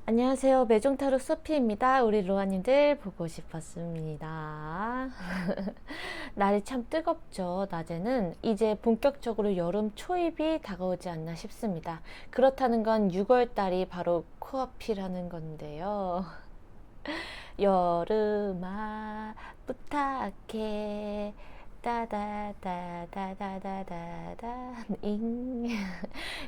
안녕하세요. 매종타로 소피입니다. 우리 로아님들 보고 싶었습니다. 날이 참 뜨겁죠. 낮에는 이제 본격적으로 여름 초입이 다가오지 않나 싶습니다. 그렇다는 건 6월달이 바로 코앞이라는 건데요. 여름아 부탁해 따다다다다다다다 잉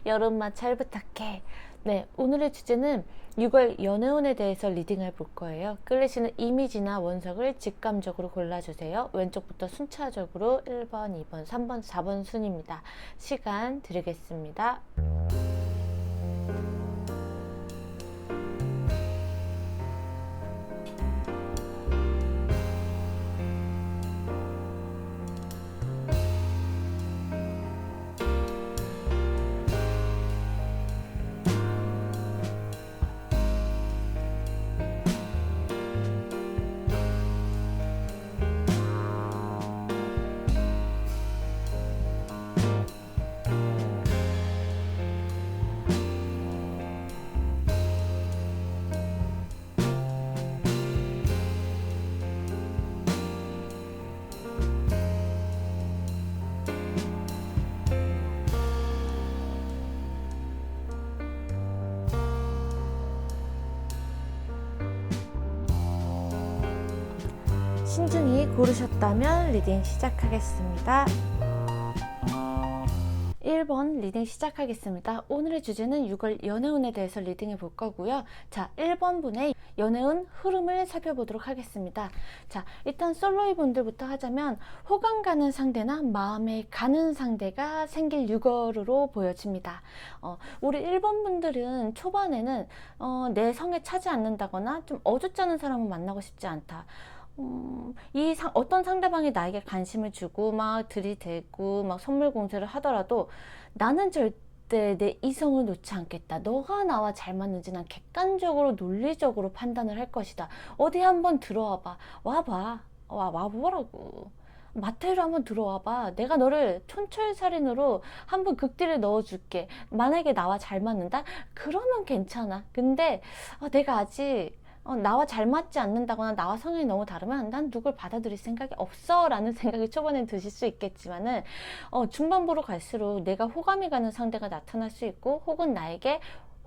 여름아 잘 부탁해. 네, 오늘의 주제는 6월 연애운에 대해서 리딩을 볼 거예요. 끌리시는 이미지나 원석을 직감적으로 골라주세요. 왼쪽부터 순차적으로 1번, 2번, 3번, 4번 순입니다. 시간 드리겠습니다. 신중히 고르셨다면 리딩 시작하겠습니다. 1번 리딩 시작하겠습니다. 오늘의 주제는 6월 연애운에 대해서 리딩해 볼 거고요. 자, 1번 분의 연애운 흐름을 살펴보도록 하겠습니다. 자, 일단 솔로이 분들부터 하자면 호감 가는 상대나 마음에 가는 상대가 생길 6월으로 보여집니다. 우리 1번 분들은 초반에는 내 성에 차지 않는다거나 좀 어줍잖은 사람을 만나고 싶지 않다. 어떤 상대방이 나에게 관심을 주고 막 들이대고 막 선물 공세를 하더라도 나는 절대 내 이성을 놓지 않겠다. 너가 나와 잘 맞는지 난 객관적으로 논리적으로 판단을 할 것이다. 어디 한번 들어와봐. 와보라고. 마태로 한번 들어와봐. 내가 너를 촌철살인으로 한번 극딜에 넣어줄게. 만약에 나와 잘 맞는다? 그러면 괜찮아. 근데 내가 아직 나와 잘 맞지 않는다거나 나와 성향이 너무 다르면 난 누굴 받아들일 생각이 없어 라는 생각이 초반엔 드실 수 있겠지만은 중반부로 갈수록 내가 호감이 가는 상대가 나타날 수 있고 혹은 나에게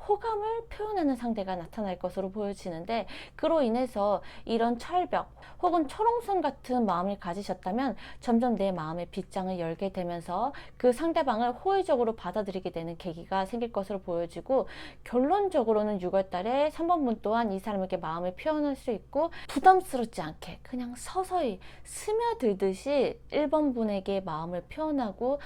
호감을 표현하는 상대가 나타날 것으로 보여지는데, 그로 인해서 이런 철벽 혹은 초롱성 같은 마음을 가지셨다면 점점 내 마음의 빗장을 열게 되면서 그 상대방을 호의적으로 받아들이게 되는 계기가 생길 것으로 보여지고, 결론적으로는 6월달에 3번분 또한 이 사람에게 마음을 표현할 수 있고 부담스럽지 않게 그냥 서서히 스며들듯이 1번분에게 마음을 표현하고,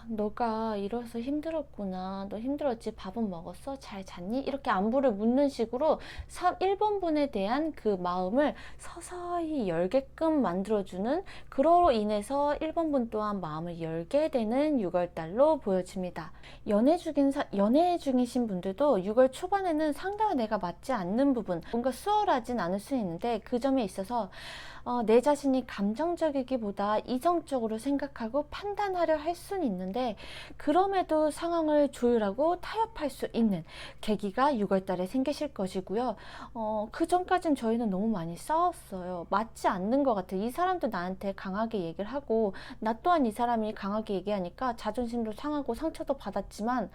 너가 이래서 힘들었구나, 너 힘들었지, 밥은 먹었어, 잘 잤니? 이렇게 안부를 묻는 식으로 1번분에 대한 그 마음을 서서히 열게끔 만들어주는, 그로 인해서 1번분 또한 마음을 열게 되는 6월달로 보여집니다. 연애 중이신 분들도 6월 초반에는 상대와 내가 맞지 않는 부분, 뭔가 수월하진 않을 수 있는데, 그 점에 있어서 내 자신이 감정적이기보다 이성적으로 생각하고 판단하려 할 수는 있는데, 그럼에도 상황을 조율하고 타협할 수 있는 계기가 6월달에 생기실 것이고요. 그 전까진 저희는 너무 많이 싸웠어요. 맞지 않는 것 같아요. 이 사람도 나한테 강하게 얘기를 하고 나 또한 이 사람이 강하게 얘기하니까 자존심도 상하고 상처도 받았지만,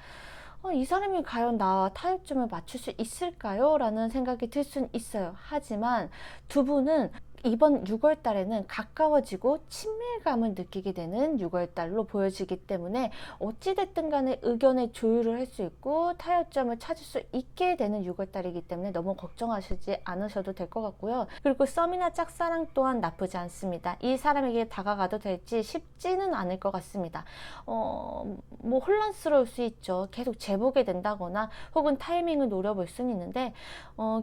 이 사람이 과연 나와 타협점을 맞출 수 있을까요? 라는 생각이 들 수는 있어요. 하지만 두 분은 이번 6월 달에는 가까워지고 친밀감을 느끼게 되는 6월 달로 보여지기 때문에 어찌됐든 간에 의견의 조율을 할 수 있고 타협점을 찾을 수 있게 되는 6월 달이기 때문에 너무 걱정하시지 않으셔도 될 것 같고요. 그리고 썸이나 짝사랑 또한 나쁘지 않습니다. 이 사람에게 다가가도 될지 쉽지는 않을 것 같습니다. 뭐 혼란스러울 수 있죠. 계속 재보게 된다거나 혹은 타이밍을 노려볼 수는 있는데,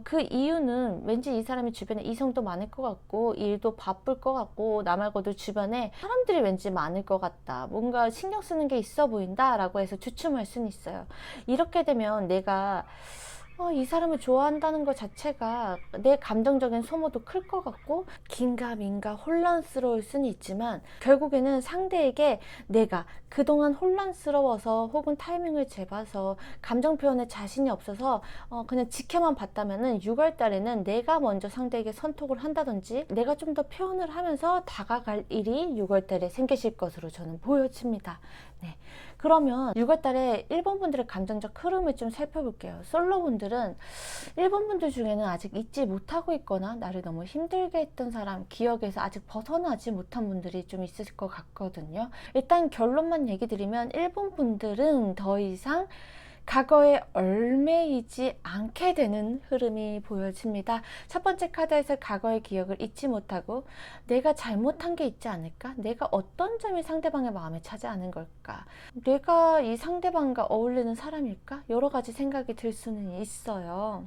그 이유는 왠지 이 사람이 주변에 이성도 많을 것 같고 일도 바쁠 것 같고 나 말고도 주변에 사람들이 왠지 많을 것 같다, 뭔가 신경 쓰는 게 있어 보인다 라고 해서 주춤할 수는 있어요. 이렇게 되면 내가 이 사람을 좋아한다는 것 자체가 내 감정적인 소모도 클 것 같고 긴가민가 혼란스러울 수는 있지만 결국에는 상대에게 내가 그동안 혼란스러워서 혹은 타이밍을 재봐서 감정 표현에 자신이 없어서 그냥 지켜만 봤다면은 6월 달에는 내가 먼저 상대에게 선톡을 한다든지 내가 좀 더 표현을 하면서 다가갈 일이 6월 달에 생기실 것으로 저는 보여집니다. 네. 그러면 6월 달에 일본 분들의 감정적 흐름을 좀 살펴볼게요. 솔로 분들은 일본 분들 중에는 아직 잊지 못하고 있거나 나를 너무 힘들게 했던 사람, 기억에서 아직 벗어나지 못한 분들이 좀 있을 것 같거든요. 일단 결론만 얘기 드리면 일본 분들은 더 이상 과거에 얽매이지 않게 되는 흐름이 보여집니다. 첫 번째 카드에서 과거의 기억을 잊지 못하고 내가 잘못한 게 있지 않을까? 내가 어떤 점이 상대방의 마음에 차지 않은 걸까? 내가 이 상대방과 어울리는 사람일까? 여러 가지 생각이 들 수는 있어요.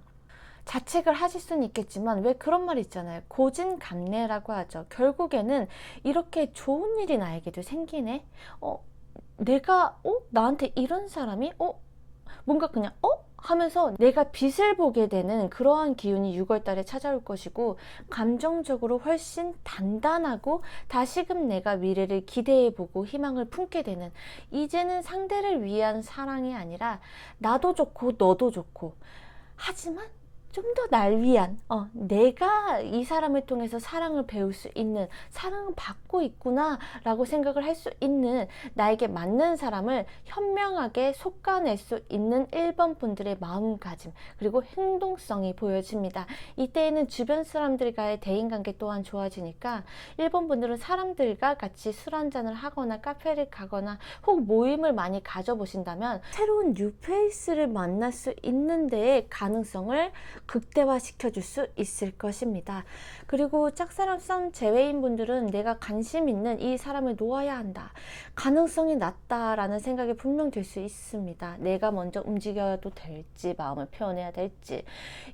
자책을 하실 수는 있겠지만 왜 그런 말 있잖아요. 고진감래라고 하죠. 결국에는 이렇게 좋은 일이 나에게도 생기네. 내가 나한테 이런 사람이 뭔가 그냥 하면서 내가 빛을 보게 되는 그러한 기운이 6월 달에 찾아올 것이고 감정적으로 훨씬 단단하고 다시금 내가 미래를 기대해보고 희망을 품게 되는 이제는 상대를 위한 사랑이 아니라 나도 좋고 너도 좋고 하지만 좀 더 날 위한 내가 이 사람을 통해서 사랑을 배울 수 있는 사랑을 받고 있구나 라고 생각을 할 수 있는 나에게 맞는 사람을 현명하게 솎아낼 수 있는 1번 분들의 마음가짐 그리고 행동성이 보여집니다. 이때에는 주변 사람들과의 대인관계 또한 좋아지니까 1번 분들은 사람들과 같이 술 한잔을 하거나 카페를 가거나 혹 모임을 많이 가져보신다면 새로운 뉴페이스를 만날 수 있는 데의 가능성을 극대화시켜 줄 수 있을 것입니다. 그리고 짝사랑 썸 제외인 분들은 내가 관심 있는 이 사람을 놓아야 한다. 가능성이 낮다라는 생각이 분명 들 수 있습니다. 내가 먼저 움직여도 될지 마음을 표현해야 될지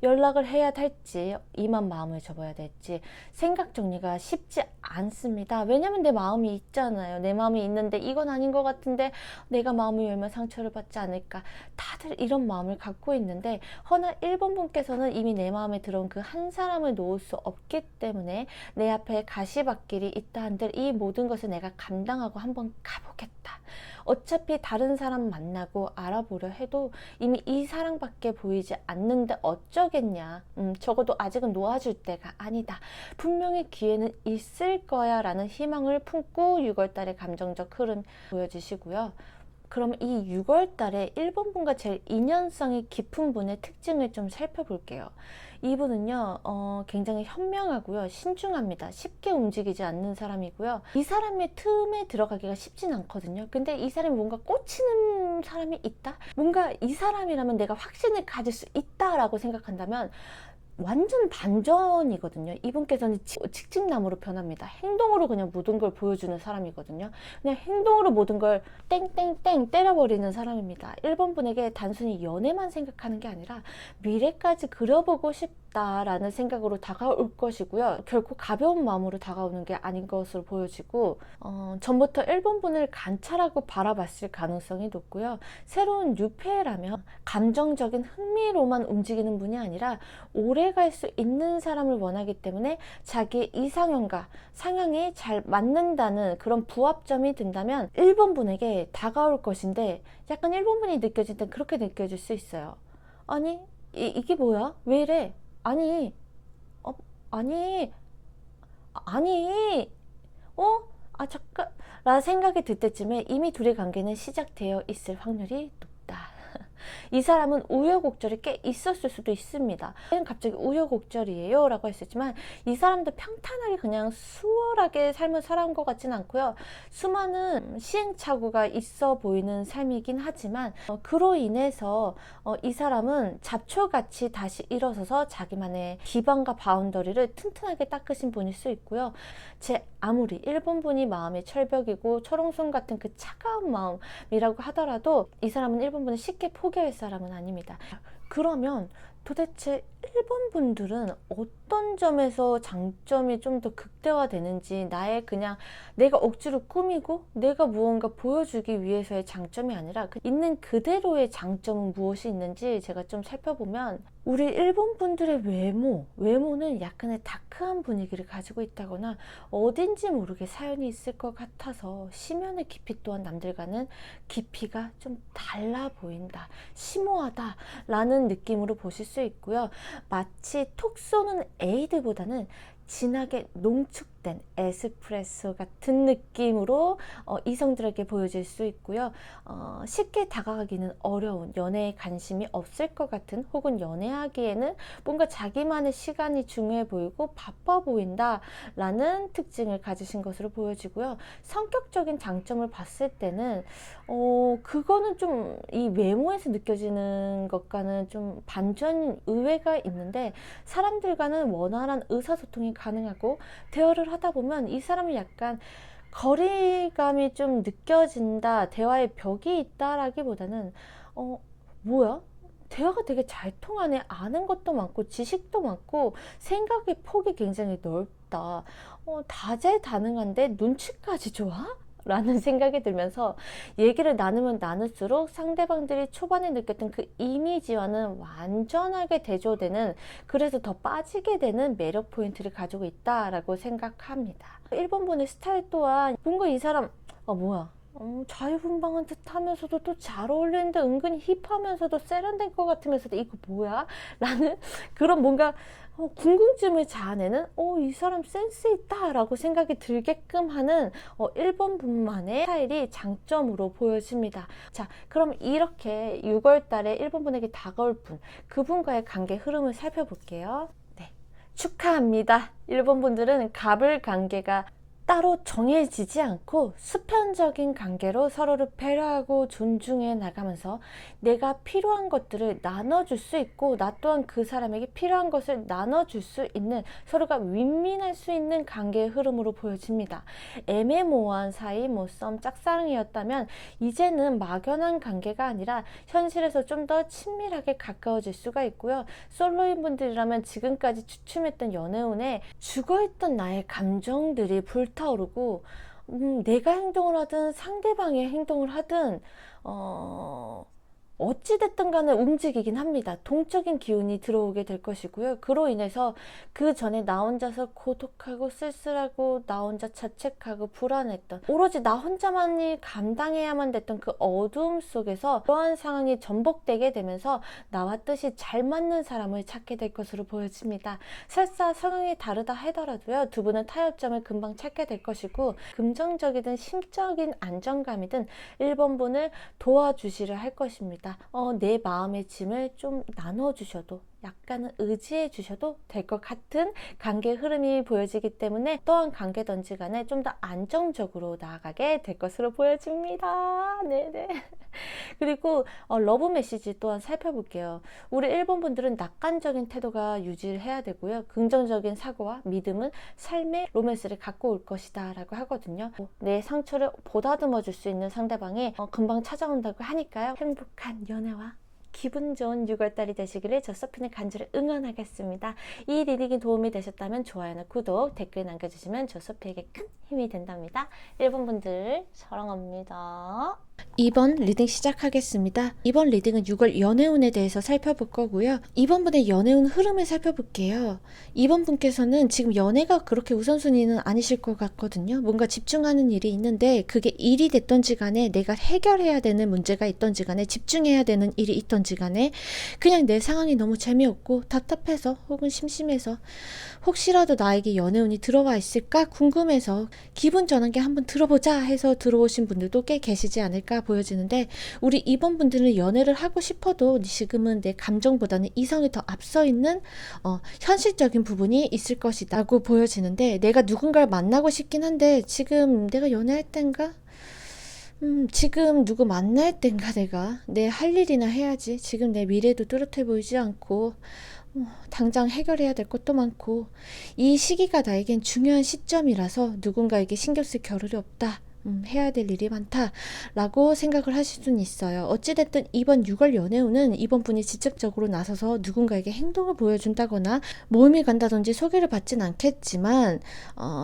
연락을 해야 될지 이만 마음을 접어야 될지 생각 정리가 쉽지 않습니다. 왜냐면 내 마음이 있잖아요. 내 마음이 있는데 이건 아닌 것 같은데 내가 마음을 열면 상처를 받지 않을까. 다들 이런 마음을 갖고 있는데 허나 1번 분께서는 이미 내 마음에 들어온 그 한 사람을 놓을 수 없기 때문에 내 앞에 가시밭길이 있다 한들 이 모든 것을 내가 감당하고 한번 가보겠다. 어차피 다른 사람 만나고 알아보려 해도 이미 이 사랑밖에 보이지 않는데 어쩌겠냐. 적어도 아직은 놓아줄 때가 아니다. 분명히 기회는 있을 거야 라는 희망을 품고 6월달에 감정적 흐름 보여주시고요. 그럼 이 6월 달에 1번 분과 제일 인연성이 깊은 분의 특징을 좀 살펴볼게요. 이분은요, 굉장히 현명하고요, 신중합니다. 쉽게 움직이지 않는 사람이고요. 이 사람의 틈에 들어가기가 쉽진 않거든요. 근데 이 사람이 뭔가 꽂히는 사람이 있다? 뭔가 이 사람이라면 내가 확신을 가질 수 있다라고 생각한다면 완전 반전이거든요. 이분께서는 직진남으로 변합니다. 행동으로 그냥 모든 걸 보여주는 사람이거든요. 그냥 행동으로 모든 걸 땡땡땡 때려버리는 사람입니다. 1번 분에게 단순히 연애만 생각하는 게 아니라 미래까지 그려보고 싶다라는 생각으로 다가올 것이고요. 결코 가벼운 마음으로 다가오는 게 아닌 것으로 보여지고 전부터 1번 분을 관찰하고 바라봤을 가능성이 높고요. 새로운 뉴페라면 감정적인 흥미로만 움직이는 분이 아니라 오래 갈 수 있는 사람을 원하기 때문에 자기의 이상형과 상향이 잘 맞는다는 그런 부합점이 든다면 1번 분에게 다가올 것인데 약간 1번 분이 느껴질 땐 그렇게 느껴질 수 있어요. 아니 이게 뭐야? 왜 이래? 아니 아니 아니 잠깐 라는 생각이 들 때쯤에 이미 둘의 관계는 시작되어 있을 확률이 높다. 이 사람은 우여곡절이 꽤 있었을 수도 있습니다. 갑자기 우여곡절이에요 라고 했었지만 이 사람도 평탄하게 그냥 수월하게 삶을 살아온 것 같지는 않고요. 수많은 시행착오가 있어 보이는 삶이긴 하지만 그로 인해서 이 사람은 잡초같이 다시 일어서서 자기만의 기반과 바운더리를 튼튼하게 닦으신 분일 수 있고요. 아무리 1번 분이 마음의 철벽이고 철옹성 같은 그 차가운 마음이라고 하더라도 이 사람은 1번 분을 쉽게 포기할 사람은 아닙니다. 그러면 도대체 일본 분들은 어떤 점에서 장점이 좀 더 극대화되는지, 나의 그냥 내가 억지로 꾸미고 내가 무언가 보여주기 위해서의 장점이 아니라 있는 그대로의 장점은 무엇이 있는지 제가 좀 살펴보면, 우리 일본 분들의 외모는 약간의 다크한 분위기를 가지고 있다거나 어딘지 모르게 사연이 있을 것 같아서 심연의 깊이 또한 남들과는 깊이가 좀 달라 보인다, 심오하다 라는 느낌으로 보실 수 있고요. 마치 톡 쏘는 에이드보다는 진하게 농축된 에스프레소 같은 느낌으로 이성들에게 보여질 수 있고요. 쉽게 다가가기는 어려운, 연애에 관심이 없을 것 같은, 혹은 연애하기에는 뭔가 자기만의 시간이 중요해 보이고 바빠 보인다 라는 특징을 가지신 것으로 보여지고요. 성격적인 장점을 봤을 때는 그거는 좀 이 외모에서 느껴지는 것과는 좀 반전 의외가 있는데, 사람들과는 원활한 의사소통이 가능하고 대화를 하다 보면 이 사람이 약간 거리감이 좀 느껴진다, 대화의 벽이 있다라기보다는 뭐야? 대화가 되게 잘 통하네. 아는 것도 많고 지식도 많고 생각의 폭이 굉장히 넓다. 다재다능한데 눈치까지 좋아? 라는 생각이 들면서 얘기를 나누면 나눌수록 상대방들이 초반에 느꼈던 그 이미지와는 완전하게 대조되는, 그래서 더 빠지게 되는 매력 포인트를 가지고 있다라고 생각합니다. 일본 분의 스타일 또한 뭔가 이 사람 뭐야, 자유분방한 듯 하면서도 또 잘 어울리는데 은근히 힙하면서도 세련된 것 같으면서도 이거 뭐야? 라는 그런 뭔가 궁금증을 자아내는 이 사람 센스 있다 라고 생각이 들게끔 하는 일본 분만의 스타일이 장점으로 보여집니다. 자, 그럼 이렇게 6월 달에 일본 분에게 다가올 분, 그분과의 관계 흐름을 살펴볼게요. 네, 축하합니다. 일본 분들은 갑을 관계가 따로 정해지지 않고 수평적인 관계로 서로를 배려하고 존중해 나가면서 내가 필요한 것들을 나눠줄 수 있고, 나 또한 그 사람에게 필요한 것을 나눠줄 수 있는, 서로가 윈윈할 수 있는 관계의 흐름으로 보여집니다. 애매모호한 사이, 썸, 짝사랑이었다면 이제는 막연한 관계가 아니라 현실에서 좀 더 친밀하게 가까워질 수가 있고요. 솔로인 분들이라면 지금까지 주춤했던 연애운에 죽어있던 나의 감정들이 불타오르고, 내가 행동을 하든 상대방의 행동을 하든 어찌됐든 간에 움직이긴 합니다. 동적인 기운이 들어오게 될 것이고요. 그로 인해서 그 전에 나 혼자서 고독하고 쓸쓸하고 나 혼자 자책하고 불안했던, 오로지 나 혼자만이 감당해야만 됐던 그 어두움 속에서 그러한 상황이 전복되게 되면서 나와 뜻이 잘 맞는 사람을 찾게 될 것으로 보여집니다. 설사 성향이 다르다 하더라도요, 두 분은 타협점을 금방 찾게 될 것이고, 금전적이든 심적인 안정감이든 1번분을 도와주시려 할 것입니다. 내 마음의 짐을 좀 나눠주셔도, 약간은 의지해 주셔도 될 것 같은 관계 흐름이 보여지기 때문에, 또한 관계든지 간에 좀 더 안정적으로 나아가게 될 것으로 보여집니다. 네네. 그리고 러브 메시지 또한 살펴볼게요. 우리 일본 분들은 낙관적인 태도가 유지를 해야 되고요. 긍정적인 사고와 믿음은 삶의 로맨스를 갖고 올 것이다 라고 하거든요. 내 상처를 보다듬어 줄 수 있는 상대방이 금방 찾아온다고 하니까요. 행복한 연애와 기분 좋은 6월달이 되시기를 저서핀의 간절히 응원하겠습니다. 이 리딩이 도움이 되셨다면 좋아요나 구독, 댓글 남겨주시면 저서피에게 큰 힘이 된답니다. 일본 분들 사랑합니다. 이번 리딩 시작하겠습니다. 이번 리딩은 6월 연애운에 대해서 살펴볼 거고요. 이번 분의 연애운 흐름을 살펴볼게요. 이번 분께서는 지금 연애가 그렇게 우선순위는 아니실 것 같거든요. 뭔가 집중하는 일이 있는데, 그게 일이 됐던지 간에, 내가 해결해야 되는 문제가 있던지 간에, 집중해야 되는 일이 있던지 간에, 그냥 내 상황이 너무 재미없고 답답해서 혹은 심심해서 혹시라도 나에게 연애운이 들어와 있을까 궁금해서 기분 전환기 한번 들어보자 해서 들어오신 분들도 꽤 계시지 않을까 보여지는데, 우리 이번 분들은 연애를 하고 싶어도 지금은 내 감정보다는 이성이 더 앞서 있는 현실적인 부분이 있을 것이다 라고 보여지는데, 내가 누군가를 만나고 싶긴 한데 지금 내가 연애할 땐가? 지금 누구 만날 땐가? 내가 내 할 일이나 해야지. 지금 내 미래도 뚜렷해 보이지 않고 당장 해결해야 될 것도 많고, 이 시기가 나에겐 중요한 시점이라서 누군가에게 신경 쓸 겨를이 없다 해야 될 일이 많다라고 생각을 하실 수는 있어요. 어찌됐든 이번 6월 연애운은 이번 분이 직접적으로 나서서 누군가에게 행동을 보여준다거나 모임에 간다든지 소개를 받진 않겠지만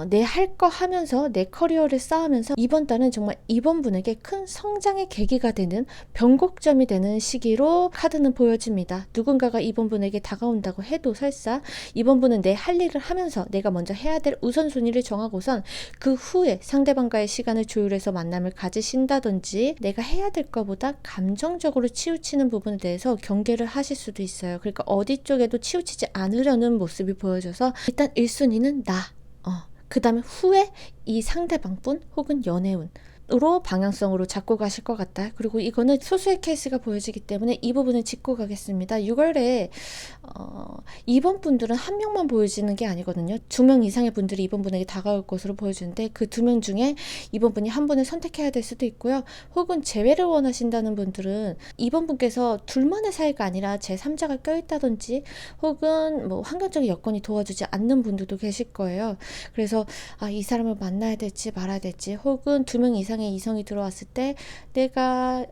내 할 거 하면서 내 커리어를 쌓으면서 이번 달은 정말 이번 분에게 큰 성장의 계기가 되는 변곡점이 되는 시기로 카드는 보여집니다. 누군가가 이번 분에게 다가온다고 해도 설사 이번 분은 내 할 일을 하면서 내가 먼저 해야 될 우선순위를 정하고선 그 후에 상대방과의 시간을 조율해서 만남을 가지신다든지 내가 해야 될 것보다 감정적으로 치우치는 부분에 대해서 경계를 하실 수도 있어요. 그러니까 어디 쪽에도 치우치지 않으려는 모습이 보여져서 일단 1순위는 나, 그 다음에 후에 이 상대방분 혹은 연애운 으로 방향성으로 잡고 가실 것 같다. 그리고 이거는 소수의 케이스가 보여지기 때문에 이 부분을 짚고 가겠습니다. 6월에 이번 분들은 한 명만 보여지는 게 아니거든요. 2명 이상의 분들이 이번 분에게 다가올 것으로 보여주는데 그 2명 중에 이번 분이 한 분을 선택해야 될 수도 있고요. 혹은 재회를 원하신다는 분들은 이번 분께서 둘만의 사이가 아니라 제3자가 껴있다든지 혹은 뭐 환경적인 여건이 도와주지 않는 분들도 계실 거예요. 그래서 이 사람을 만나야 될지 말아야 될지 혹은 2명 이상의 이성이 들어왔을 때 내가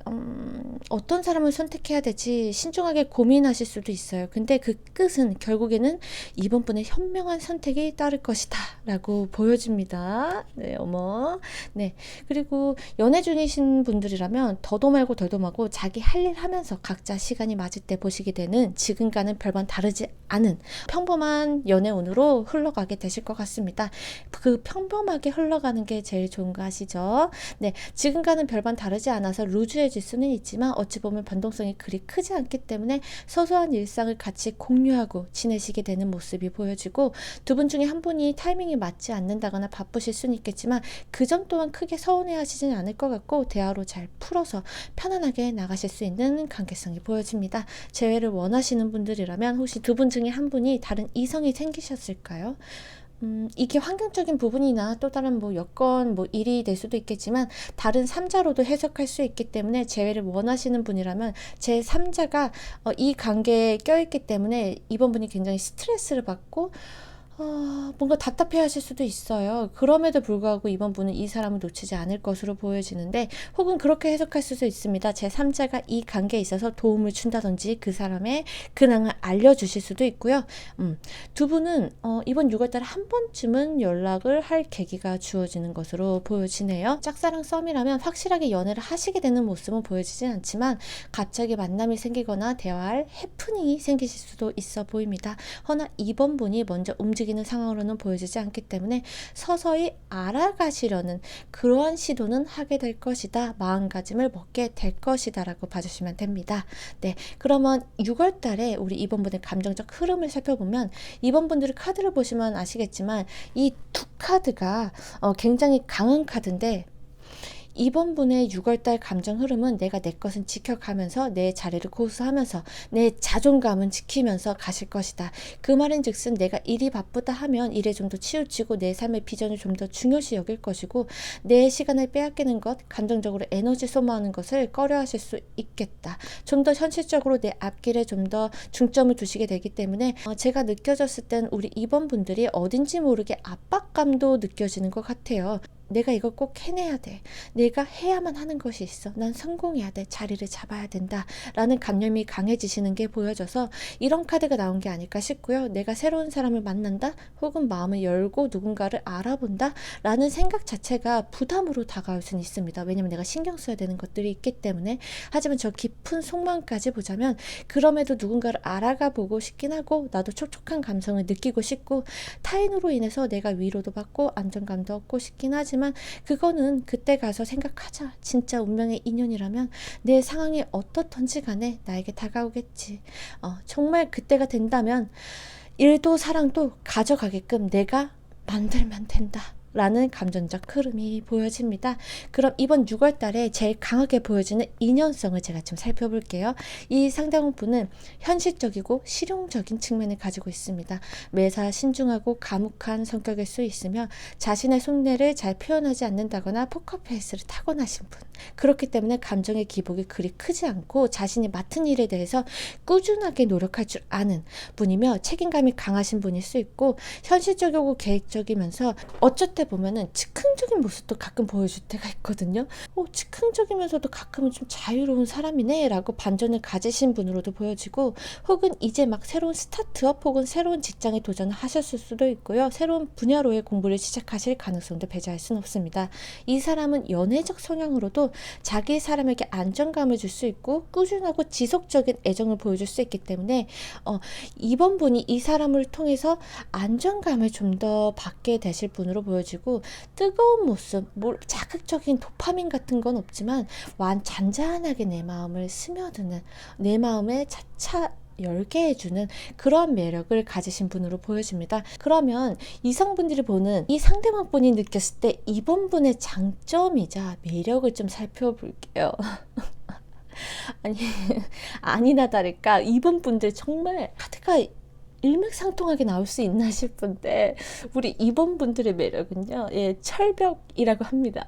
어떤 사람을 선택해야 될지 신중하게 고민하실 수도 있어요. 근데 그 끝은 결국에는 이번 분의 현명한 선택이 따를 것이다 라고 보여집니다. 네, 어머. 네. 그리고 연애 중이신 분들이라면 더도 말고 덜도 말고 자기 할 일 하면서 각자 시간이 맞을 때 보시게 되는 지금과는 별반 다르지 않은 평범한 연애운으로 흘러가게 되실 것 같습니다. 그 평범하게 흘러가는 게 제일 좋은 거 아시죠? 네, 지금과는 별반 다르지 않아서 루즈해질 수는 있지만 어찌 보면 변동성이 그리 크지 않기 때문에 소소한 일상을 같이 공유하고 지내시게 되는 모습이 보여지고 두 분 중에 한 분이 타이밍이 맞지 않는다거나 바쁘실 수는 있겠지만 그 점 또한 크게 서운해하시지는 않을 것 같고 대화로 잘 풀어서 편안하게 나가실 수 있는 관계성이 보여집니다. 재회를 원하시는 분들이라면 혹시 두 분 중에 한 분이 다른 이성이 생기셨을까요? 이게 환경적인 부분이나 또 다른 뭐 여건, 뭐 일이 될 수도 있겠지만 다른 3자로도 해석할 수 있기 때문에 재회를 원하시는 분이라면 제 3자가 이 관계에 껴있기 때문에 이번 분이 굉장히 스트레스를 받고 뭔가 답답해 하실 수도 있어요. 그럼에도 불구하고 이번 분은 이 사람을 놓치지 않을 것으로 보여지는데 혹은 그렇게 해석할 수도 있습니다. 제3자가 이 관계에 있어서 도움을 준다든지 그 사람의 근황을 알려주실 수도 있고요. 두 분은 이번 6월달에 한 번쯤은 연락을 할 계기가 주어지는 것으로 보여지네요. 짝사랑 썸이라면 확실하게 연애를 하시게 되는 모습은 보여지진 않지만 갑자기 만남이 생기거나 대화할 해프닝이 생기실 수도 있어 보입니다. 허나 이번 분이 먼저 움직이는 상황으로는 보여지지 않기 때문에 서서히 알아가시려는 그러한 시도는 하게 될 것이다. 마음가짐을 먹게 될 것이다 라고 봐주시면 됩니다. 네, 그러면 6월 달에 우리 이번 분의 감정적 흐름을 살펴보면 이번 분들의 카드를 보시면 아시겠지만 이 두 카드가 굉장히 강한 카드인데 이번 분의 6월달 감정 흐름은 내가 내 것은 지켜가면서 내 자리를 고수하면서 내 자존감은 지키면서 가실 것이다. 그 말인 즉슨 내가 일이 바쁘다 하면 일에 좀 더 치우치고 내 삶의 비전을 좀 더 중요시 여길 것이고 내 시간을 빼앗기는 것, 감정적으로 에너지 소모하는 것을 꺼려하실 수 있겠다. 좀 더 현실적으로 내 앞길에 좀 더 중점을 두시게 되기 때문에 제가 느껴졌을 땐 우리 이번 분들이 어딘지 모르게 압박감도 느껴지는 것 같아요. 내가 이걸 꼭 해내야 돼. 내가 해야만 하는 것이 있어. 난 성공해야 돼. 자리를 잡아야 된다. 라는 감념이 강해지시는 게 보여져서 이런 카드가 나온 게 아닐까 싶고요. 내가 새로운 사람을 만난다? 혹은 마음을 열고 누군가를 알아본다? 라는 생각 자체가 부담으로 다가올 수는 있습니다. 왜냐면 내가 신경 써야 되는 것들이 있기 때문에. 하지만 저 깊은 속마음까지 보자면 그럼에도 누군가를 알아가 보고 싶긴 하고 나도 촉촉한 감성을 느끼고 싶고 타인으로 인해서 내가 위로도 받고 안정감도 얻고 싶긴 하지만 그거는 그때 가서 생각하자. 진짜 운명의 인연이라면 내 상황이 어떻던지 간에 나에게 다가오겠지. 정말 그때가 된다면 일도 사랑도 가져가게끔 내가 만들면 된다. 라는 감정적 흐름이 보여집니다. 그럼 이번 6월 달에 제일 강하게 보여지는 인연성을 제가 좀 살펴볼게요. 이 상대방분은 현실적이고 실용적인 측면을 가지고 있습니다. 매사 신중하고 과묵한 성격일 수 있으며 자신의 속내를 잘 표현하지 않는다거나 포커페이스를 타고나신 분. 그렇기 때문에 감정의 기복이 그리 크지 않고 자신이 맡은 일에 대해서 꾸준하게 노력할 줄 아는 분이며 책임감이 강하신 분일 수 있고 현실적이고 계획적이면서 어쩔 때 보면은 즉흥적인 모습도 가끔 보여줄 때가 있거든요. 즉흥적이면서도 가끔은 좀 자유로운 사람이네 라고 반전을 가지신 분으로도 보여지고 혹은 이제 막 새로운 스타트업 혹은 새로운 직장에 도전을 하셨을 수도 있고요. 새로운 분야로의 공부를 시작하실 가능성도 배제할 수는 없습니다. 이 사람은 연애적 성향으로도 자기 사람에게 안정감을 줄 수 있고 꾸준하고 지속적인 애정을 보여줄 수 있기 때문에 이번 분이 이 사람을 통해서 안정감을 좀 더 받게 되실 분으로 보여지고 뜨거운 모습, 자극적인 도파민 같은 건 없지만 잔잔하게 내 마음을 스며드는 내 마음에 차차 열게 해주는 그런 매력을 가지신 분으로 보여집니다. 그러면 이성분들이 보는 이 상대방 분이 느꼈을 때 이번 분의 장점이자 매력을 좀 살펴볼게요. 아니나 다를까 이번 분들 정말 카드가 일맥상통하게 나올 수 있나 싶은데 우리 이번 분들의 매력은요, 철벽이라고 합니다.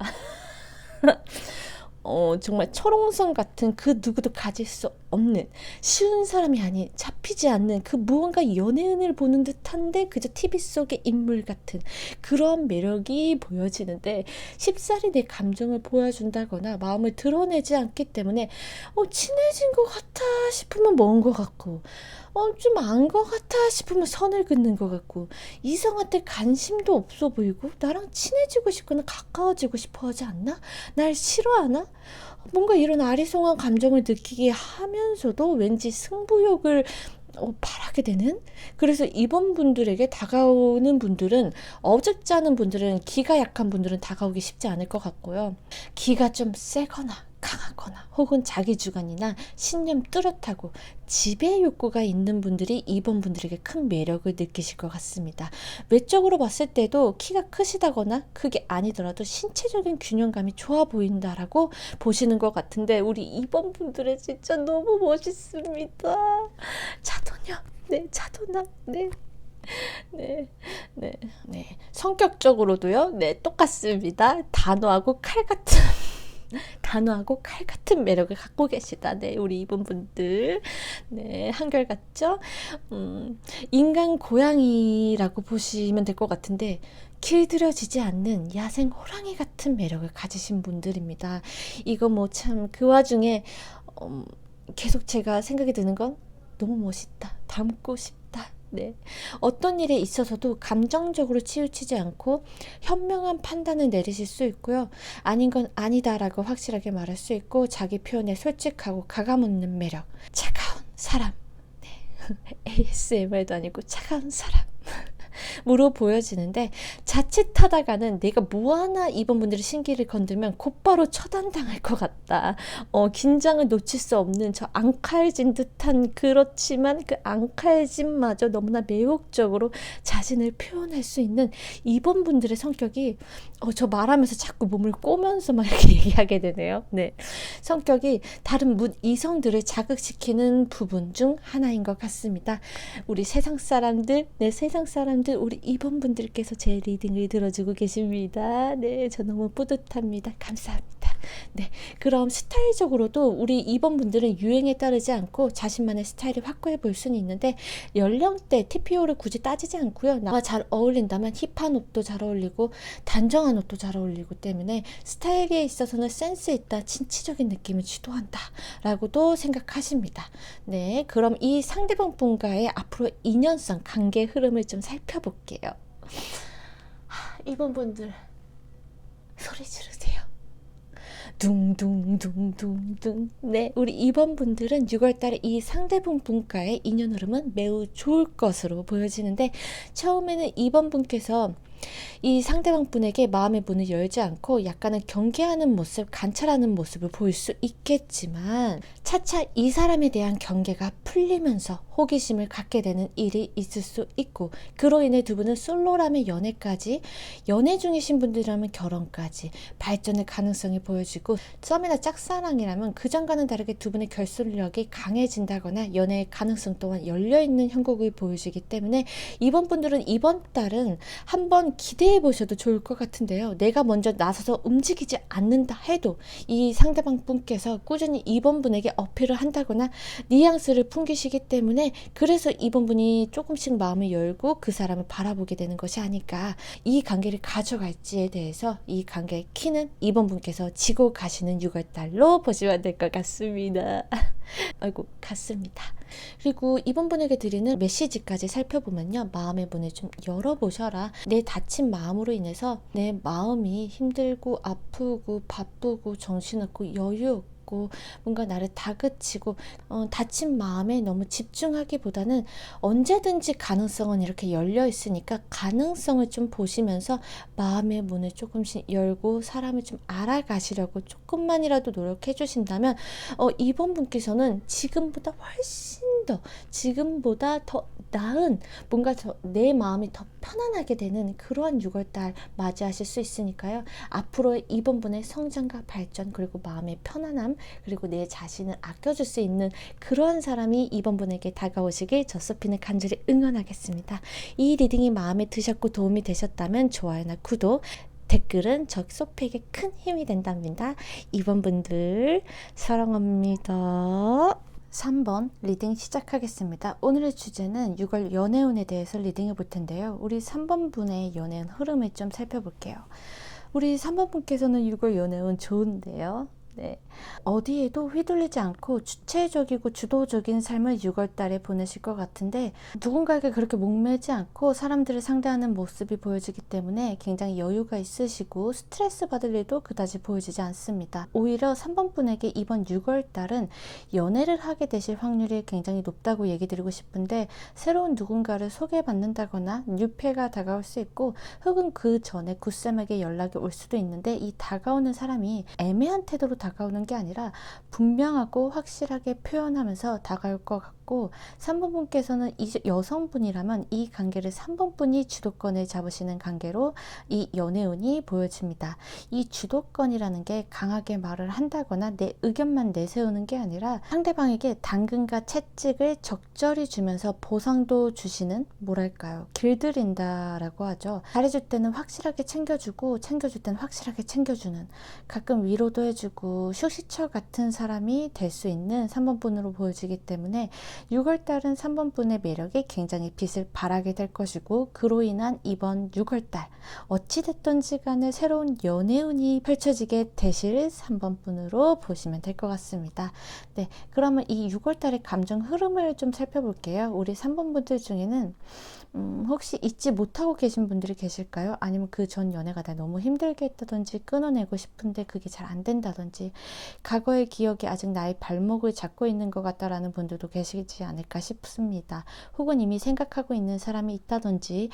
정말 철옹성 같은 그 누구도 가질 수 없는 쉬운 사람이 아닌 잡히지 않는 그 무언가 연예인을 보는 듯한데 그저 TV 속의 인물 같은 그런 매력이 보여지는데 쉽사리 내 감정을 보여준다거나 마음을 드러내지 않기 때문에 친해진 것 같아 싶으면 먼 것 같고 좀 안 것 같아 싶으면 선을 긋는 것 같고 이성한테 관심도 없어 보이고 나랑 친해지고 싶거나 가까워지고 싶어 하지 않나? 날 싫어하나? 뭔가 이런 아리송한 감정을 느끼게 하면서도 왠지 승부욕을 바라게 되는. 그래서 이번 분들에게 다가오는 분들은 어줍지 않은 분들은 기가 약한 분들은 다가오기 쉽지 않을 것 같고요. 기가 좀 세거나 강하거나 혹은 자기 주관이나 신념 뚜렷하고 지배 욕구가 있는 분들이 이번 분들에게 큰 매력을 느끼실 것 같습니다. 외적으로 봤을 때도 키가 크시다거나 그게 아니더라도 신체적인 균형감이 좋아 보인다라고 보시는 것 같은데 우리 이번 분들은 진짜 너무 멋있습니다. 차도녀, 차도남, 성격적으로도요, 똑같습니다. 단호하고 칼 같은 매력을 갖고 계시다. 우리 이분 분들. 한결같죠? 인간 고양이라고 보시면 될 것 같은데, 길들여지지 않는 야생 호랑이 같은 매력을 가지신 분들입니다. 이거 그 와중에, 계속 제가 생각이 드는 건 너무 멋있다. 닮고 싶다. 어떤 일에 있어서도 감정적으로 치우치지 않고 현명한 판단을 내리실 수 있고요. 아닌 건 아니다라고 확실하게 말할 수 있고 자기 표현에 솔직하고 가감없는 매력. 차가운 사람. ASMR도 아니고 차가운 사람. 으로 보여지는데 자칫하다가는 내가 뭐하나 이번 분들의 신기를 건들면 곧바로 처단당할 것 같다. 긴장을 놓칠 수 없는 저 앙칼진 듯한 그렇지만 그 앙칼진마저 너무나 매혹적으로 자신을 표현할 수 있는 이번 분들의 성격이 저 말하면서 자꾸 몸을 꼬면서 막 이렇게 얘기하게 되네요. 성격이 다른 이성들을 자극시키는 부분 중 하나인 것 같습니다. 우리 세상 사람들 우리 이번 분들께서 제 리딩을 들어주고 계십니다. 저 너무 뿌듯합니다. 감사합니다. 그럼 스타일적으로도 우리 이번 분들은 유행에 따르지 않고 자신만의 스타일을 확고해 볼 수는 있는데 연령대, TPO를 굳이 따지지 않고요. 나와 잘 어울린다면 힙한 옷도 잘 어울리고 단정한 옷도 잘 어울리고 때문에 스타일에 있어서는 센스 있다, 진취적인 느낌을 주도한다 라고도 생각하십니다. 그럼 이 상대방 분과의 앞으로 인연성, 관계 흐름을 좀 살펴볼게요. 이번 분들 소리 지르세요. 둥둥둥둥둥. 우리 이번 분들은 6월달에 이 상대방 분과의 인연 흐름은 매우 좋을 것으로 보여지는데 처음에는 이번 분께서 이 상대방 분에게 마음의 문을 열지 않고 약간은 경계하는 모습, 관찰하는 모습을 보일 수 있겠지만 차차 이 사람에 대한 경계가 풀리면서 호기심을 갖게 되는 일이 있을 수 있고 그로 인해 두 분은 솔로라면 연애까지, 연애 중이신 분들이라면 결혼까지 발전의 가능성이 보여지고 썸이나 짝사랑이라면 그전과는 다르게 두 분의 결속력이 강해진다거나 연애의 가능성 또한 열려있는 형국을 보여주기 때문에 이번 분들은 이번 달은 한번 한번 기대해 보셔도 좋을 것 같은데요. 내가 먼저 나서서 움직이지 않는다 해도 이 상대방 분께서 꾸준히 2번 분에게 어필을 한다거나 뉘앙스를 풍기시기 때문에 그래서 2번 분이 조금씩 마음을 열고 그 사람을 바라보게 되는 것이 아닐까. 이 관계를 가져갈지에 대해서 이 관계의 키는 2번 분께서 지고 가시는 6월달로 보시면 될 것 같습니다. 아이고, 같습니다. 그리고 이번 분에게 드리는 메시지까지 살펴보면요. 마음의 문을 좀 열어보셔라. 내 다친 마음으로 인해서 내 마음이 힘들고 아프고 바쁘고 정신없고 여유 없고 뭔가 나를 다그치고 다친 마음에 너무 집중하기보다는 언제든지 가능성은 이렇게 열려 있으니까 가능성을 좀 보시면서 마음의 문을 조금씩 열고 사람을 좀 알아가시려고 조금만이라도 노력해 주신다면 이번 분께서는 지금보다 훨씬 더 지금보다 더 나은 뭔가 내 마음이 더 편안하게 되는 그러한 6월달 맞이하실 수 있으니까요. 앞으로의 이번 분의 성장과 발전 그리고 마음의 편안함 그리고 내 자신을 아껴줄 수 있는 그러한 사람이 이번 분에게 다가오시길 저 소피는 간절히 응원하겠습니다. 이 리딩이 마음에 드셨고 도움이 되셨다면 좋아요나 구독 댓글은 저 소피에게 큰 힘이 된답니다. 이번 분들 사랑합니다. 3번 리딩 시작하겠습니다. 오늘의 주제는 6월 연애운에 대해서 리딩해 볼 텐데요. 우리 3번 분의 연애운 흐름을 좀 살펴볼게요. 우리 3번 분께서는 6월 연애운 좋은데요. 네. 어디에도 휘둘리지 않고 주체적이고 주도적인 삶을 6월달에 보내실 것 같은데 누군가에게 그렇게 목매지 않고 사람들을 상대하는 모습이 보여지기 때문에 굉장히 여유가 있으시고 스트레스 받을 일도 그다지 보여지지 않습니다. 오히려 3번 분에게 이번 6월달은 연애를 하게 되실 확률이 굉장히 높다고 얘기 드리고 싶은데 새로운 누군가를 소개받는다거나 뉴페가 다가올 수 있고 혹은 그 전에 굿쌤에게 연락이 올 수도 있는데 이 다가오는 사람이 애매한 태도로 다가오는 게 아니라 분명하고 확실하게 표현하면서 다가올 것 같고 3번 분께서는 여성분이라면 이 관계를 3번 분이 주도권을 잡으시는 관계로 이 연애운이 보여집니다. 이 주도권이라는 게 강하게 말을 한다거나 내 의견만 내세우는 게 아니라 상대방에게 당근과 채찍을 적절히 주면서 보상도 주시는 뭐랄까요 길들인다라고 하죠. 잘해줄 때는 확실하게 챙겨주고 챙겨줄 때는 확실하게 챙겨주는 가끔 위로도 해주고 휴식처 같은 사람이 될 수 있는 3번 분으로 보여지기 때문에 6월달은 3번 분의 매력이 굉장히 빛을 발하게 될 것이고 그로 인한 이번 6월달 어찌됐든지 간에 새로운 연애운이 펼쳐지게 되실 3번 분으로 보시면 될 것 같습니다. 네, 그러면 이 6월달의 감정 흐름을 좀 살펴볼게요. 우리 3번 분들 중에는 혹시 잊지 못하고 계신 분들이 계실까요? 아니면 그 전 연애가 나 너무 힘들게 했다든지 끊어내고 싶은데 그게 잘 안 된다든지 과거의 기억이 아직 나의 발목을 잡고 있는 것 같다라는 분들도 계시지 않을까 싶습니다. 혹은 이미 생각하고 있는 사람이 있다든지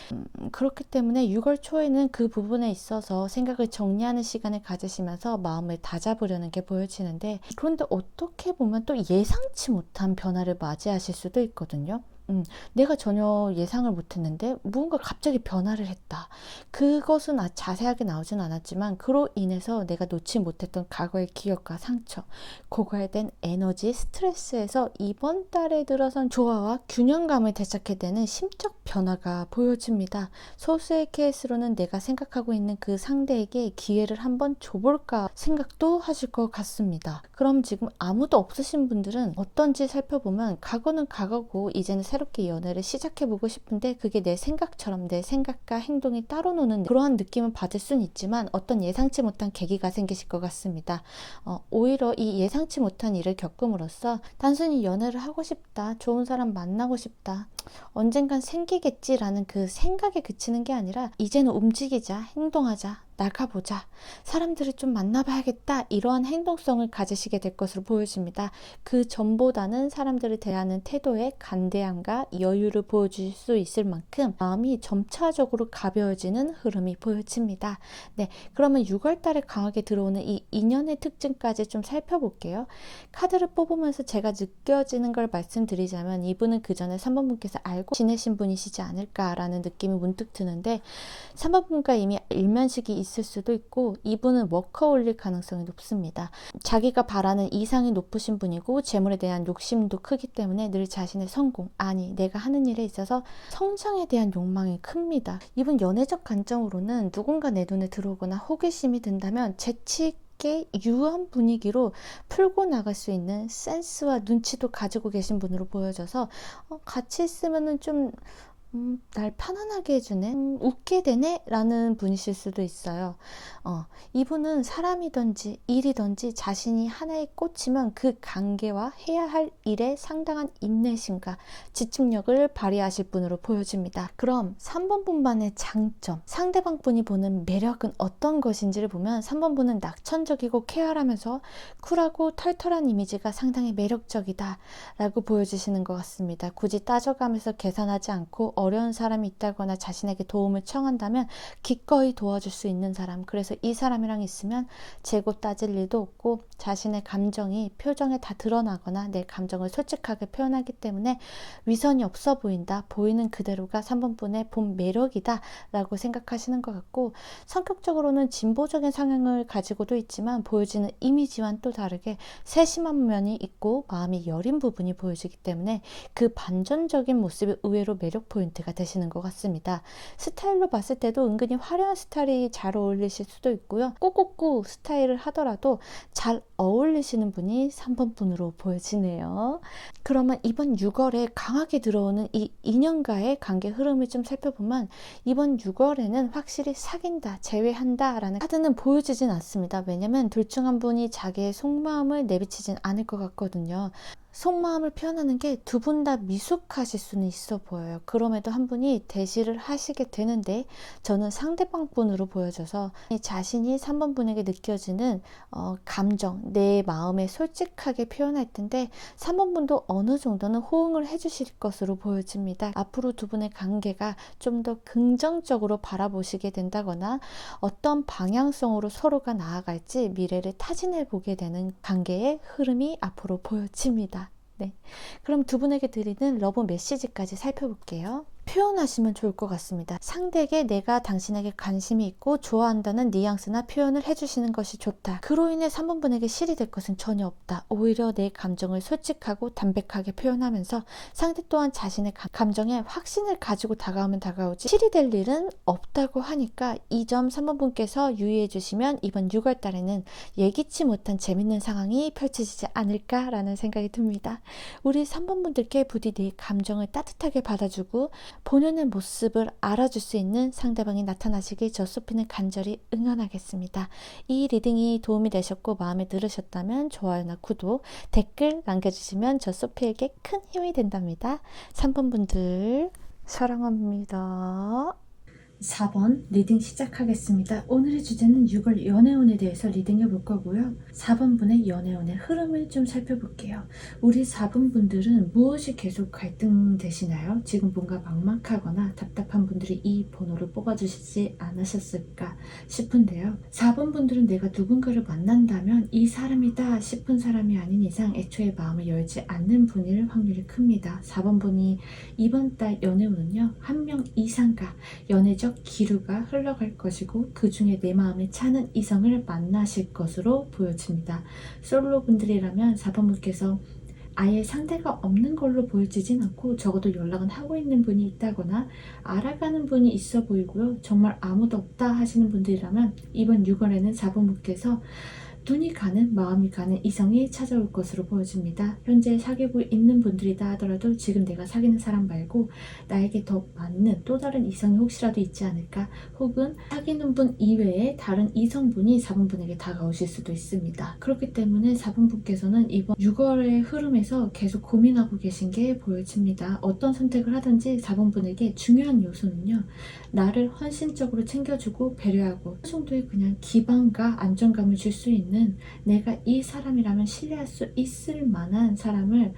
그렇기 때문에 6월 초에는 그 부분에 있어서 생각을 정리하는 시간을 가지시면서 마음을 다잡으려는 게 보여지는데 그런데 어떻게 보면 또 예상치 못한 변화를 맞이하실 수도 있거든요. 내가 전혀 예상을 못했는데 무언가 갑자기 변화를 했다. 그것은 자세하게 나오진 않았지만 그로 인해서 내가 놓지 못했던 과거의 기억과 상처, 고갈된 에너지, 스트레스에서 이번 달에 들어선 조화와 균형감을 되찾게 되는 심적 변화가 보여집니다. 소수의 케이스로는 내가 생각하고 있는 그 상대에게 기회를 한번 줘볼까 생각도 하실 것 같습니다. 그럼 지금 아무도 없으신 분들은 어떤지 살펴보면 과거는 과거고 이제는 새롭게 연애를 시작해보고 싶은데 그게 내 생각처럼 내 생각과 행동이 따로 노는 그러한 느낌을 받을 수는 있지만 어떤 예상치 못한 계기가 생기실 것 같습니다. 오히려 이 예상치 못한 일을 겪음으로써 단순히 연애를 하고 싶다, 좋은 사람 만나고 싶다, 언젠간 생기겠지라는 그 생각에 그치는 게 아니라 이제는 움직이자, 행동하자, 나가보자, 사람들을 좀 만나봐야겠다 이러한 행동성을 가지시게 될 것으로 보여집니다. 그 전보다는 사람들을 대하는 태도에 간대함과 여유를 보여줄 수 있을 만큼 마음이 점차적으로 가벼워지는 흐름이 보여집니다. 네, 그러면 6월달에 강하게 들어오는 이 인연의 특징까지 좀 살펴볼게요. 카드를 뽑으면서 제가 느껴지는 걸 말씀드리자면 이분은 그 전에 3번 분께서 대해서 알고 지내신 분이시지 않을까라는 느낌이 문득 드는데 3번 분과 이미 일면식이 있을 수도 있고 이분은 워커홀릭 가능성이 높습니다. 자기가 바라는 이상이 높으신 분이고 재물에 대한 욕심도 크기 때문에 늘 자신의 성공, 아니 내가 하는 일에 있어서 성장에 대한 욕망이 큽니다. 이분 연애적 관점으로는 누군가 내 눈에 들어오거나 호기심이 든다면 재치 있게 유한 분위기로 풀고 나갈 수 있는 센스와 눈치도 가지고 계신 분으로 보여져서 같이 있으면은 좀 날 편안하게 해주네, 웃게 되네 라는 분이실 수도 있어요. 이분은 사람이든지 일이든지 자신이 하나에 꽂히면 그 관계와 해야 할 일에 상당한 인내심과 집중력을 발휘하실 분으로 보여집니다. 그럼 3번 분만의 장점, 상대방 분이 보는 매력은 어떤 것인지를 보면 3번 분은 낙천적이고 쾌활하면서 쿨하고 털털한 이미지가 상당히 매력적이다 라고 보여주시는 것 같습니다. 굳이 따져가면서 계산하지 않고 어려운 사람이 있다거나 자신에게 도움을 청한다면 기꺼이 도와줄 수 있는 사람, 그래서 이 사람이랑 있으면 재고 따질 일도 없고 자신의 감정이 표정에 다 드러나거나 내 감정을 솔직하게 표현하기 때문에 위선이 없어 보인다, 보이는 그대로가 3번 분의 본 매력이다 라고 생각하시는 것 같고, 성격적으로는 진보적인 성향을 가지고도 있지만 보여지는 이미지와는 또 다르게 세심한 면이 있고 마음이 여린 부분이 보여지기 때문에 그 반전적인 모습이 의외로 매력 포인트가 되시는 것 같습니다. 스타일로 봤을 때도 은근히 화려한 스타일이 잘 어울리실 수도 있고요. 꾸꾸꾸 스타일을 하더라도 잘 어울리시는 분이 3번 분으로 보여지네요. 그러면 이번 6월에 강하게 들어오는 이 인연과의 관계 흐름을 좀 살펴보면 이번 6월에는 확실히 사귄다, 제외한다 라는 카드는 보여지진 않습니다. 왜냐면 둘 중 한 분이 자기의 속마음을 내비치진 않을 것 같거든요. 속마음을 표현하는 게 두 분 다 미숙하실 수는 있어 보여요. 그럼에도 한 분이 대시를 하시게 되는데 저는 상대방 분으로 보여져서 자신이 3번 분에게 느껴지는 감정, 내 마음에 솔직하게 표현할 텐데 3번 분도 어느 정도는 호응을 해주실 것으로 보여집니다. 앞으로 두 분의 관계가 좀 더 긍정적으로 바라보시게 된다거나 어떤 방향성으로 서로가 나아갈지 미래를 타진해 보게 되는 관계의 흐름이 앞으로 보여집니다. 네, 그럼 두 분에게 드리는 러브 메시지까지 살펴볼게요. 표현하시면 좋을 것 같습니다. 상대에게 내가 당신에게 관심이 있고 좋아한다는 뉘앙스나 표현을 해주시는 것이 좋다. 그로 인해 3번 분에게 실이 될 것은 전혀 없다. 오히려 내 감정을 솔직하고 담백하게 표현하면서 상대 또한 자신의 감정에 확신을 가지고 다가오면 다가오지 실이 될 일은 없다고 하니까 이 점 3번 분께서 유의해 주시면 이번 6월 달에는 예기치 못한 재밌는 상황이 펼쳐지지 않을까라는 생각이 듭니다. 우리 3번 분들께 부디 내 감정을 따뜻하게 받아주고 본연의 모습을 알아줄 수 있는 상대방이 나타나시길 저 소피는 간절히 응원하겠습니다. 이 리딩이 도움이 되셨고 마음에 들으셨다면 좋아요나 구독, 댓글 남겨주시면 저 소피에게 큰 힘이 된답니다. 3번 분들 사랑합니다. 4번 리딩 시작하겠습니다. 오늘의 주제는 6월 연애운에 대해서 리딩해 볼 거고요. 4번 분의 연애운의 흐름을 좀 살펴볼게요. 우리 4번 분들은 무엇이 계속 갈등되시나요? 지금 뭔가 막막하거나 답답한 분들이 이 번호를 뽑아주시지 않으셨을까 싶은데요. 4번 분들은 내가 누군가를 만난다면 이 사람이다 싶은 사람이 아닌 이상 애초에 마음을 열지 않는 분일 확률이 큽니다. 4번 분이 이번 달 연애운은요, 한 명 이상과 연애적 기류가 흘러갈 것이고 그 중에 내 마음에 차는 이성을 만나실 것으로 보여집니다. 솔로 분들이라면 4번 분께서 아예 상대가 없는 걸로 보여지진 않고 적어도 연락은 하고 있는 분이 있다거나 알아가는 분이 있어 보이고요. 정말 아무도 없다 하시는 분들이라면 이번 6월에는 4번 분께서 눈이 가는, 마음이 가는 이성이 찾아올 것으로 보여집니다. 현재 사귀고 있는 분들이다 하더라도 지금 내가 사귀는 사람 말고 나에게 더 맞는 또 다른 이성이 혹시라도 있지 않을까, 혹은 사귀는 분 이외에 다른 이성분이 4번 분에게 다가오실 수도 있습니다. 그렇기 때문에 4번 분께서는 이번 6월의 흐름에서 계속 고민하고 계신 게 보여집니다. 어떤 선택을 하든지 4번 분에게 중요한 요소는요, 나를 헌신적으로 챙겨주고 배려하고 어느 정도의 그냥 기반과 안정감을 줄 수 있는 이번에는 내가 이 사람이라면 신뢰할 수 있을 만한 사람을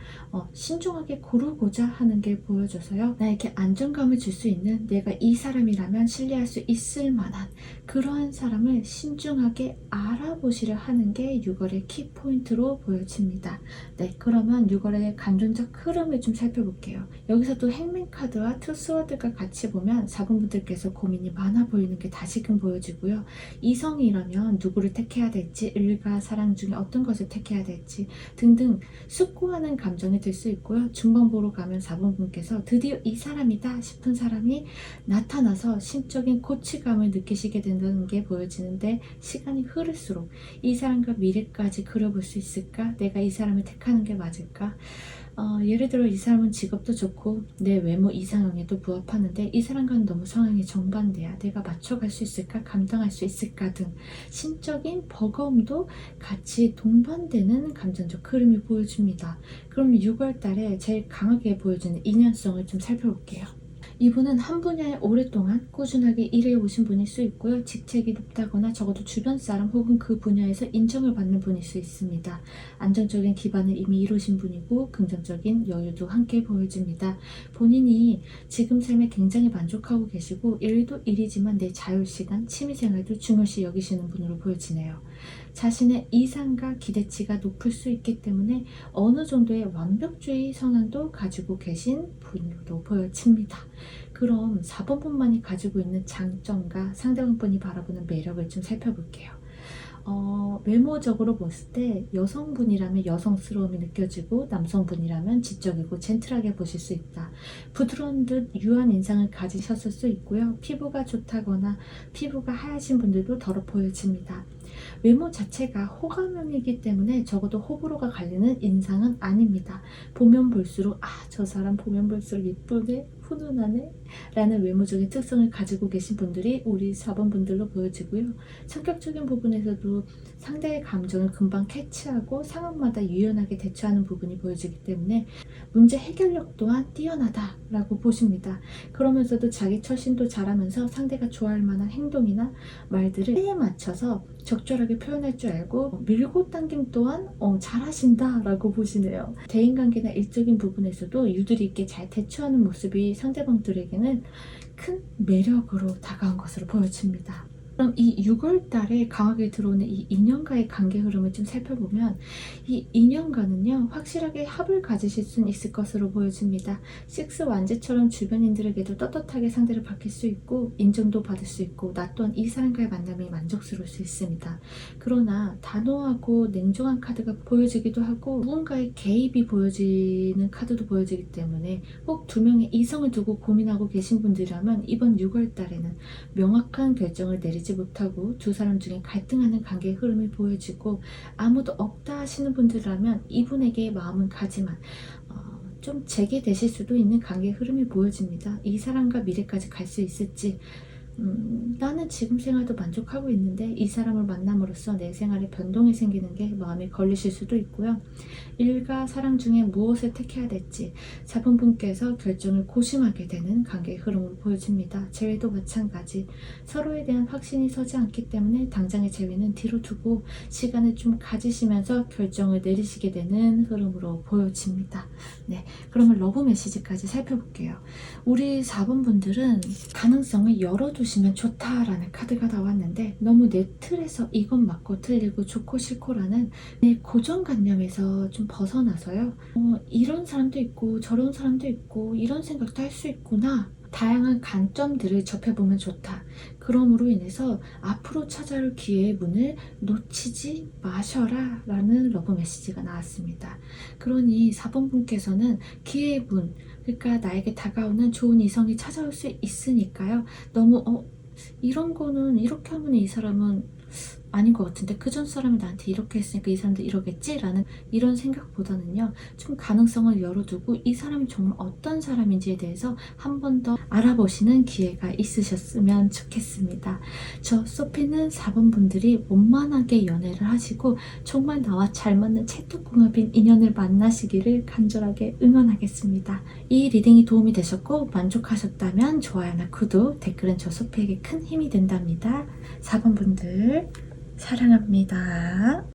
신중하게 고르고자 하는 게 보여져서요. 나에게 안정감을 줄 수 있는, 내가 이 사람이라면 신뢰할 수 있을 만한 그러한 사람을 신중하게 알아보시려 하는 게 6월의 키포인트로 보여집니다. 네, 그러면 6월의 감정적 흐름을 좀 살펴볼게요. 여기서도 행맨카드와 투스워드가 같이 보면 4번분들께서 고민이 많아 보이는 게 다시금 보여지고요. 이성이라면 누구를 택해야 될지, 일과 사랑 중에 어떤 것을 택해야 될지 등등 숙고하는 감정이 들 수 있고요. 중반부로 가면 4번분께서 드디어 이 사람이다 싶은 사람이 나타나서 심적인 고취감을 느끼시게 된다는 게 보여지는데, 시간이 흐를수록 이 사람과 미래까지 그려볼 수 있을까? 내가 이 사람을 택하는 게 맞을까? 예를 들어 이 사람은 직업도 좋고 내 외모 이상형에도 부합하는데 이 사람과는 너무 성향이 정반대야. 내가 맞춰갈 수 있을까? 감당할 수 있을까? 등 심적인 버거움도 같이 동반되는 감정적 흐름이 보여줍니다. 그럼 6월 달에 제일 강하게 보여지는 인연성을 좀 살펴볼게요. 이분은 한 분야에 오랫동안 꾸준하게 일해 오신 분일 수 있고요. 직책이 높다거나 적어도 주변 사람 혹은 그 분야에서 인정을 받는 분일 수 있습니다. 안정적인 기반을 이미 이루신 분이고 긍정적인 여유도 함께 보여집니다. 본인이 지금 삶에 굉장히 만족하고 계시고 일도 일이지만 내 자율시간, 취미생활도 중요시 여기시는 분으로 보여지네요. 자신의 이상과 기대치가 높을 수 있기 때문에 어느 정도의 완벽주의 성향도 가지고 계신 분으로 보여집니다. 그럼 4번분만이 가지고 있는 장점과 상대방분이 바라보는 매력을 좀 살펴볼게요. 외모적으로 봤을 때 여성분이라면 여성스러움이 느껴지고 남성분이라면 지적이고 젠틀하게 보실 수 있다. 부드러운 듯 유한 인상을 가지셨을 수 있고요. 피부가 좋다거나 피부가 하얗신 분들도 더러 보여집니다. 외모 자체가 호감형이기 때문에 적어도 호불호가 갈리는 인상은 아닙니다. 보면 볼수록 저 사람 보면 볼수록 예쁘네, 훈훈하네 라는 외모적인 특성을 가지고 계신 분들이 우리 4번 분들로 보여지고요. 성격적인 부분에서도 상대의 감정을 금방 캐치하고 상황마다 유연하게 대처하는 부분이 보여지기 때문에 문제 해결력 또한 뛰어나다라고 보십니다. 그러면서도 자기 처신도 잘하면서 상대가 좋아할 만한 행동이나 말들을 때에 맞춰서 적절하게 표현할 줄 알고 밀고 당김 또한 잘하신다라고 보시네요. 대인관계나 일적인 부분에서도 유두리 있게 잘 대처하는 모습이 상대방들에게는 큰 매력으로 다가온 것으로 보여집니다. 그럼 이 6월 달에 강하게 들어오는 이 인연과의 관계 흐름을 좀 살펴보면 이 인연과는요 확실하게 합을 가지실 수는 있을 것으로 보여집니다. 식스 완제처럼 주변인들에게도 떳떳하게 상대를 밝힐 수 있고 인정도 받을 수 있고 나 또한 이 사람과의 만남이 만족스러울 수 있습니다. 그러나 단호하고 냉정한 카드가 보여지기도 하고 누군가의 개입이 보여지는 카드도 보여지기 때문에 꼭 두 명의 이성을 두고 고민하고 계신 분들이라면 이번 6월 달에는 명확한 결정을 내리지 못하고 두 사람 중에 갈등하는 관계의 흐름이 보여지고 아무도 없다 하시는 분들이라면 이분에게 마음은 가지만 좀 재개되실 수도 있는 관계의 흐름이 보여집니다. 이 사람과 미래까지 갈 수 있을지 나는 지금 생활도 만족하고 있는데 이 사람을 만남으로써 내 생활에 변동이 생기는 게 마음에 걸리실 수도 있고요. 일과 사랑 중에 무엇을 택해야 될지 4번분께서 결정을 고심하게 되는 관계의 흐름으로 보여집니다. 재회도 마찬가지. 서로에 대한 확신이 서지 않기 때문에 당장의 재회는 뒤로 두고 시간을 좀 가지시면서 결정을 내리시게 되는 흐름으로 보여집니다. 네, 그러면 러브 메시지까지 살펴볼게요. 우리 4번분들은 가능성을 열어두시면 좋다라는 카드가 나왔는데 너무 내 틀에서 이건 맞고 틀리고 좋고 싫고라는 내 고정관념에서 좀 벗어나서요. 이런 사람도 있고 저런 사람도 있고 이런 생각도 할 수 있구나. 다양한 관점들을 접해보면 좋다. 그럼으로 인해서 앞으로 찾아올 기회의 문을 놓치지 마셔라 라는 러브 메시지가 나왔습니다. 그러니 4번분께서는 기회의 문, 그러니까 나에게 다가오는 좋은 이성이 찾아올 수 있으니까요. 너무 이런 거는 이렇게 하면 이 사람은 아닌 것 같은데 그 전 사람이 나한테 이렇게 했으니까 이 사람도 이러겠지? 라는 이런 생각보다는요 좀 가능성을 열어두고 이 사람이 정말 어떤 사람인지에 대해서 한 번 더 알아보시는 기회가 있으셨으면 좋겠습니다. 저 소피는 4번 분들이 원만하게 연애를 하시고 정말 나와 잘 맞는 찰떡궁합인 인연을 만나시기를 간절하게 응원하겠습니다. 이 리딩이 도움이 되셨고 만족하셨다면 좋아요나 구독, 댓글은 저 소피에게 큰 힘이 된답니다. 4번 분들 사랑합니다.